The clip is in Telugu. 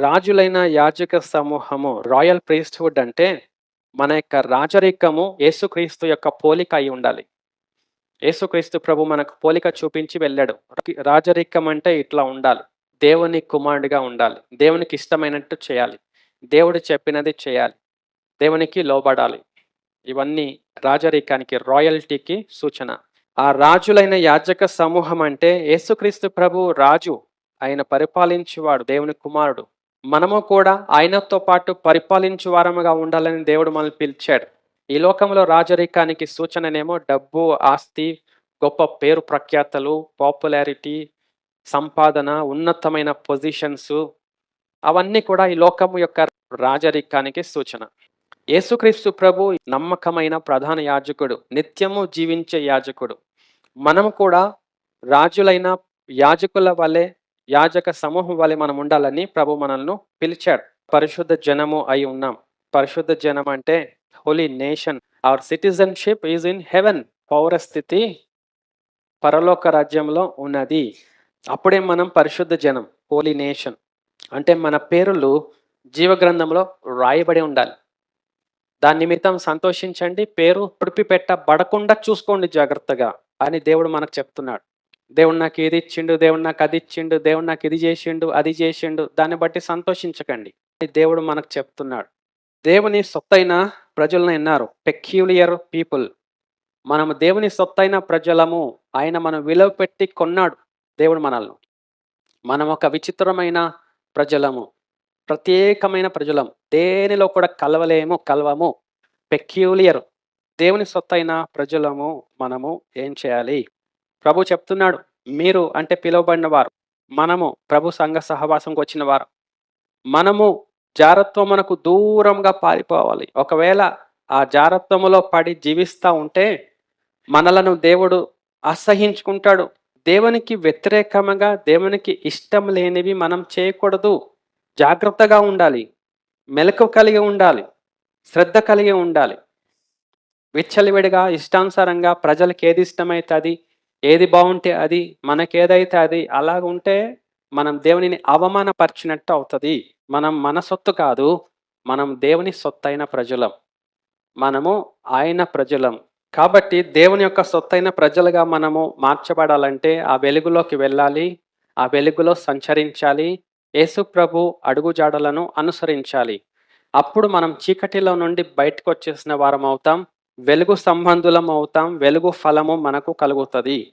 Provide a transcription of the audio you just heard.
రాజులైన యాజక సమూహము రాయల్ ప్రీస్ట్‌హుడ్ అంటే మన యొక్క రాజరికము యేసుక్రీస్తు యొక్క పోలిక అయి ఉండాలి. యేసుక్రీస్తు ప్రభు మనకు పోలిక చూపించి వెళ్ళాడు. రాజరికం అంటే ఇట్లా ఉండాలి. దేవుని కుమారుడిగా ఉండాలి. దేవునికి ఇష్టమైనట్టు చేయాలి. దేవుడు చెప్పినది చేయాలి. దేవునికి లోబడాలి. ఇవన్నీ రాజరికానికి, రాయల్టీకి సూచన. ఆ రాజులైన యాజక సమూహం అంటే యేసుక్రీస్తు ప్రభువు రాజు. ఆయన పరిపాలించువాడు, దేవుని కుమారుడు. మనము కూడా ఆయనతో పాటు పరిపాలించు వారముగా ఉండాలని దేవుడు మనల్ని పిలిచాడు. ఈ లోకంలో రాజరికానికి సూచననేమో డబ్బు, ఆస్తి, గొప్ప పేరు ప్రఖ్యాతలు, పాపులారిటీ, సంపాదన, ఉన్నతమైన పొజిషన్స్ అవన్నీ కూడా ఈ లోకము యొక్క రాజరికానికి సూచన. యేసుక్రీస్తు ప్రభు నమ్మకమైన ప్రధాన యాజకుడు, నిత్యము జీవించే యాజకుడు. మనము కూడా రాజులైన యాజకుల వలె, యాజక సమూహం వలె మనం ఉండాలని ప్రభు మనల్ని పిలిచాడు. పరిశుద్ధ జనము అయి ఉన్నాం. పరిశుద్ధ జనం అంటే holy nation. Our citizenship is in heaven. పౌరస్థితి పరలోక రాజ్యంలో ఉన్నది. అప్పుడే మనం పరిశుద్ధ జనం, హోలీ నేషన్. అంటే మన పేర్లు జీవగ్రంథంలో రాయబడి ఉండాలి. దాని నిమిత్తం సంతోషించండి, పేరు తుడిపి పెట్టబడకుండా చూసుకోండి జాగ్రత్తగా అని దేవుడు మనకు చెప్తున్నాడు. దేవుడు నాకు ఇది ఇచ్చిండు, దేవుడు నాకు అది ఇచ్చిండు, దేవుడు నాకు ఇది చేసిండు, అది చేసిండు, దాన్ని బట్టి సంతోషించకండి అని దేవుడు మనకు చెప్తున్నాడు. దేవుని సొత్తైన ప్రజలను ఎన్నారు, పెక్యూలియర్ పీపుల్. మనము దేవుని సొత్తైన ప్రజలము. ఆయన మనం విలువ పెట్టి కొన్నాడు దేవుడు మనల్ని. మనం ఒక విచిత్రమైన ప్రజలము, ప్రత్యేకమైన ప్రజలం. దేనిలో కూడా కలవము. పెక్యూలియర్, దేవుని సొత్తైన ప్రజలము. మనము ఏం చేయాలి? ప్రభు చెప్తున్నాడు, మీరు అంటే పిలువబడిన వారు, మనము ప్రభు సంఘ సహవాసంకి వచ్చిన వారు. మనము జారత్వమునకు దూరంగా పారిపోవాలి. ఒకవేళ ఆ జారత్వములో పడి జీవిస్తూ ఉంటే మనలను దేవుడు అసహించుకుంటాడు. దేవునికి వ్యతిరేకంగా, దేవునికి ఇష్టం లేనివి మనం చేయకూడదు. జాగ్రత్తగా ఉండాలి, మెలకువ కలిగి ఉండాలి, శ్రద్ధ కలిగి ఉండాలి. విచ్చలవిడిగా ఇష్టానుసారంగా ప్రజలకు ఏది ఇష్టమైతే అది, ఏది బాగుంటే అది, మనకేదైతే అది అలాగ ఉంటే మనం దేవునిని అవమానపరిచినట్టు అవుతుంది. మనం మన సొత్తు కాదు, మనం దేవుని సొత్తైన ప్రజలం. మనము ఆయన ప్రజలం. కాబట్టి దేవుని యొక్క సొత్తైన ప్రజలుగా మనము మార్చబడాలంటే ఆ వెలుగులోకి వెళ్ళాలి, ఆ వెలుగులో సంచరించాలి, యేసు ప్రభు అడుగుజాడలను అనుసరించాలి. అప్పుడు మనం చీకటిలో నుండి బయటకు వచ్చేసిన వారం అవుతాం, వెలుగు సంబంధులం అవుతాం, వెలుగు ఫలము మనకు కలుగుతుంది.